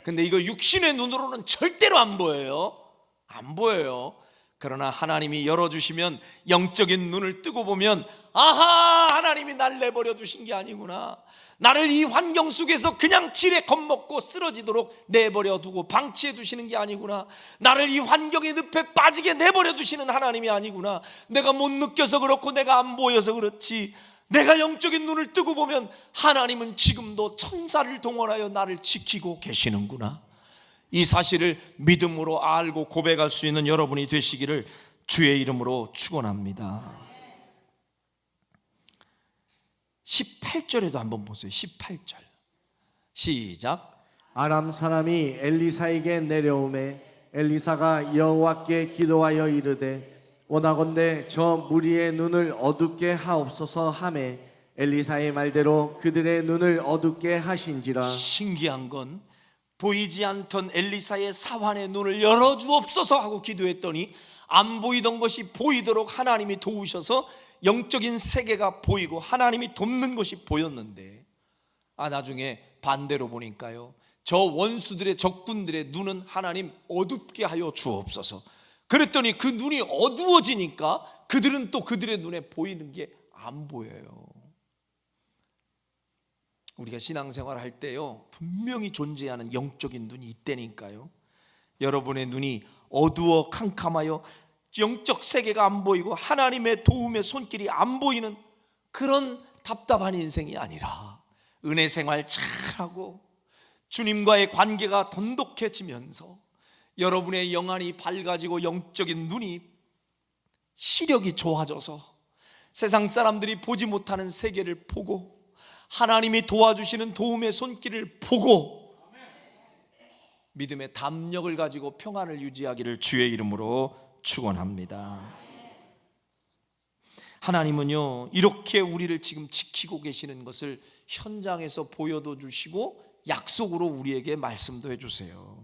근데 이거 육신의 눈으로는 절대로 안 보여요. 안 보여요. 그러나 하나님이 열어주시면, 영적인 눈을 뜨고 보면, 아하, 하나님이 날 내버려 두신 게 아니구나. 나를 이 환경 속에서 그냥 지레 겁먹고 쓰러지도록 내버려 두고 방치해 두시는 게 아니구나. 나를 이 환경의 늪에 빠지게 내버려 두시는 하나님이 아니구나. 내가 못 느껴서 그렇고 내가 안 보여서 그렇지, 내가 영적인 눈을 뜨고 보면 하나님은 지금도 천사를 동원하여 나를 지키고 계시는구나. 이 사실을 믿음으로 알고 고백할 수 있는 여러분이 되시기를 주의 이름으로 축원합니다. 18절에도 한번 보세요. 18절 시작. 아람 사람이 엘리사에게 내려오매 엘리사가 여호와께 기도하여 이르되 원하건대 저 무리의 눈을 어둡게 하옵소서 하매 엘리사의 말대로 그들의 눈을 어둡게 하신지라. 신기한 건 보이지 않던 엘리사의 사환의 눈을 열어주옵소서 하고 기도했더니 안 보이던 것이 보이도록 하나님이 도우셔서 영적인 세계가 보이고 하나님이 돕는 것이 보였는데, 나중에 반대로 보니까요, 저 원수들의, 적군들의 눈은 하나님 어둡게 하여 주옵소서. 그랬더니 그 눈이 어두워지니까 그들은 또 그들의 눈에 보이는 게 안 보여요. 우리가 신앙생활 할 때요, 분명히 존재하는 영적인 눈이 있다니까요. 여러분의 눈이 어두워 캄캄하여 영적 세계가 안 보이고 하나님의 도움의 손길이 안 보이는 그런 답답한 인생이 아니라, 은혜 생활 잘하고 주님과의 관계가 돈독해지면서 여러분의 영안이 밝아지고 영적인 눈이, 시력이 좋아져서 세상 사람들이 보지 못하는 세계를 보고 하나님이 도와주시는 도움의 손길을 보고 믿음의 담력을 가지고 평안을 유지하기를 주의 이름으로 축원합니다. 하나님은요 이렇게 우리를 지금 지키고 계시는 것을 현장에서 보여도 주시고 약속으로 우리에게 말씀도 해주세요.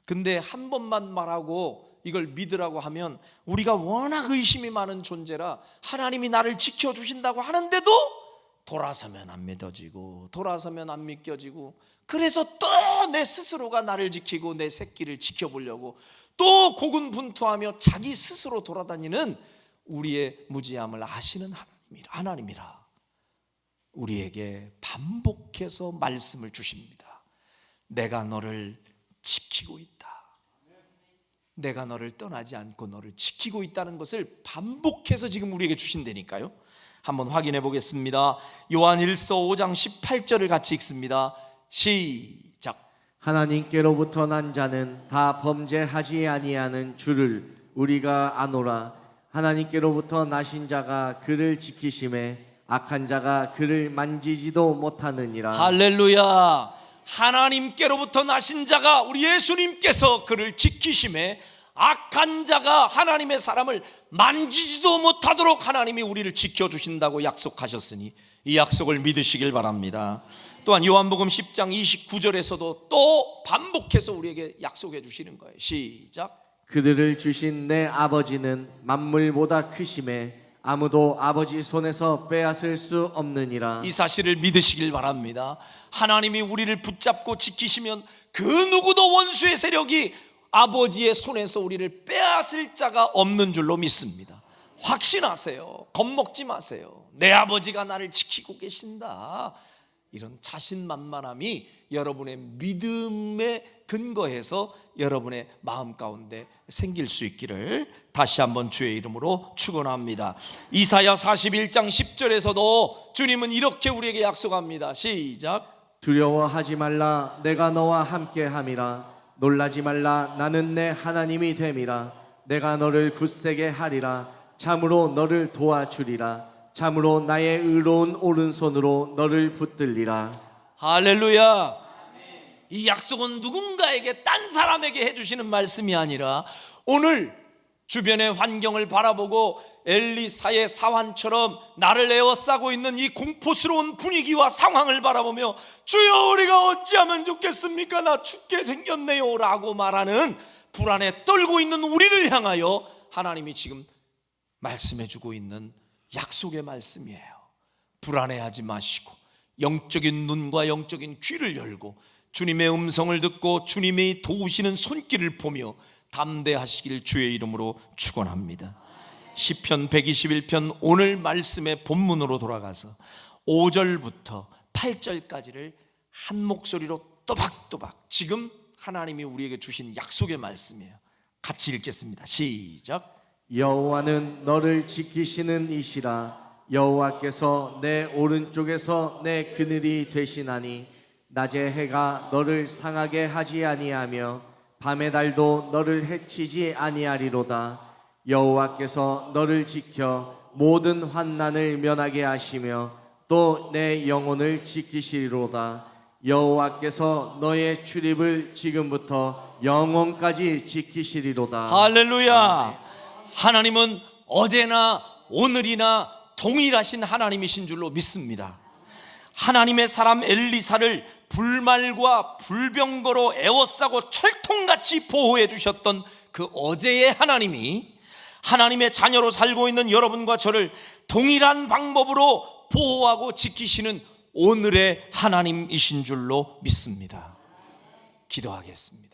근데 한 번만 말하고 이걸 믿으라고 하면 우리가 워낙 의심이 많은 존재라 하나님이 나를 지켜주신다고 하는데도 돌아서면 안 믿어지고 돌아서면 안 믿겨지고, 그래서 또 내 스스로가 나를 지키고 내 새끼를 지켜보려고 또 고군분투하며 자기 스스로 돌아다니는 우리의 무지함을 아시는 하나님이라 우리에게 반복해서 말씀을 주십니다. 내가 너를 지키고 있다. 내가 너를 떠나지 않고 너를 지키고 있다는 것을 반복해서 지금 우리에게 주신다니까요. 한번 확인해 보겠습니다. 요한 1서 5장 18절을 같이 읽습니다. 시작. 하나님께로부터 난 자는 다 범죄하지 아니하는 줄을 우리가 아노라. 하나님께로부터 나신 자가 그를 지키심에 악한 자가 그를 만지지도 못하느니라. 할렐루야. 하나님께로부터 나신 자가 우리 예수님께서 그를 지키심에 악한 자가 하나님의 사람을 만지지도 못하도록 하나님이 우리를 지켜주신다고 약속하셨으니 이 약속을 믿으시길 바랍니다. 또한 요한복음 10장 29절에서도 또 반복해서 우리에게 약속해 주시는 거예요. 시작. 그들을 주신 내 아버지는 만물보다 크심에 아무도 아버지 손에서 빼앗을 수 없느니라. 이 사실을 믿으시길 바랍니다. 하나님이 우리를 붙잡고 지키시면 그 누구도 원수의 세력이 아버지의 손에서 우리를 빼앗을 자가 없는 줄로 믿습니다. 확신하세요. 겁먹지 마세요. 내 아버지가 나를 지키고 계신다. 이런 자신만만함이 여러분의 믿음에 근거해서 여러분의 마음 가운데 생길 수 있기를 다시 한번 주의 이름으로 축원합니다. 이사야 41장 10절에서도 주님은 이렇게 우리에게 약속합니다. 시작. 두려워하지 말라. 내가 너와 함께함이라. 놀라지 말라. 나는 내 하나님이 됨이라. 내가 너를 굳세게 하리라. 참으로 너를 도와주리라. 참으로 나의 의로운 오른손으로 너를 붙들리라. 할렐루야. 이 약속은 누군가에게 딴 사람에게 해주시는 말씀이 아니라 오늘 주변의 환경을 바라보고 엘리사의 사환처럼 나를 에워싸고 있는 이 공포스러운 분위기와 상황을 바라보며 주여 우리가 어찌하면 좋겠습니까? 나 죽게 생겼네요 라고 말하는 불안에 떨고 있는 우리를 향하여 하나님이 지금 말씀해주고 있는 약속의 말씀이에요. 불안해하지 마시고 영적인 눈과 영적인 귀를 열고 주님의 음성을 듣고 주님의 도우시는 손길을 보며 담대하시길 주의 이름으로 축원합니다. 시편 121편 오늘 말씀의 본문으로 돌아가서 5절부터 8절까지를 한 목소리로 또박또박 지금 하나님이 우리에게 주신 약속의 말씀이에요. 같이 읽겠습니다. 시작. 여호와는 너를 지키시는 이시라. 여호와께서 내 오른쪽에서 내 그늘이 되시나니 낮의 해가 너를 상하게 하지 아니하며 밤의 달도 너를 해치지 아니하리로다. 여호와께서 너를 지켜 모든 환난을 면하게 하시며 또 내 영혼을 지키시리로다. 여호와께서 너의 출입을 지금부터 영원까지 지키시리로다. 할렐루야. 하나님은 어제나 오늘이나 동일하신 하나님이신 줄로 믿습니다. 하나님의 사람 엘리사를 불말과 불병거로 에워싸고 철통같이 보호해 주셨던 그 어제의 하나님이 하나님의 자녀로 살고 있는 여러분과 저를 동일한 방법으로 보호하고 지키시는 오늘의 하나님이신 줄로 믿습니다. 기도하겠습니다.